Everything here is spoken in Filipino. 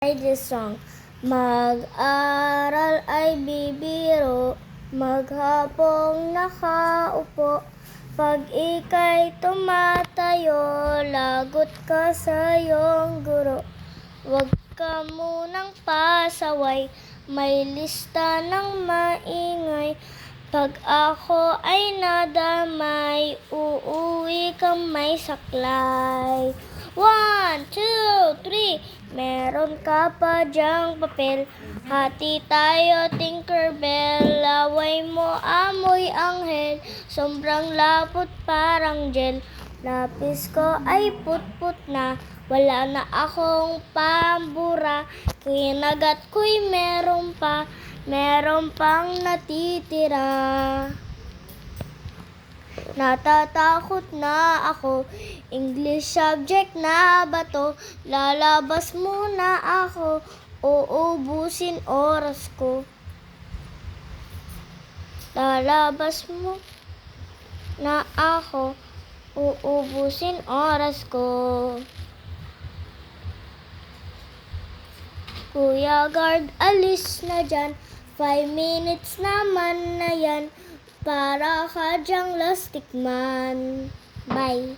This song. Mag-aral ay bibiro, maghapong nakaupo. Pag ika'y tumatayo, lagot ka sa iyong guro. Huwag ka munang pasaway, may lista ng maingay. Pag ako ay nadamay, uuwi kang may saklay. 1, 2, 3. Meron ka pa diyang papel. Hati tayo, Tinkerbell. Laway mo, amoy anghel. Sobrang lapot parang gel. Lapis ko ay put-put na. Wala na akong pambura. Kinagat ko'y meron pa. Meron pang natitira. Natatakot na ako. English subject na ba to? Lalabas muna ako. Uubusin oras ko. Lalabas mo na ako. Uubusin oras ko. Kuya guard, alis na dyan. 5 minutes naman na yan. Para ka dyang lastik man. Bye.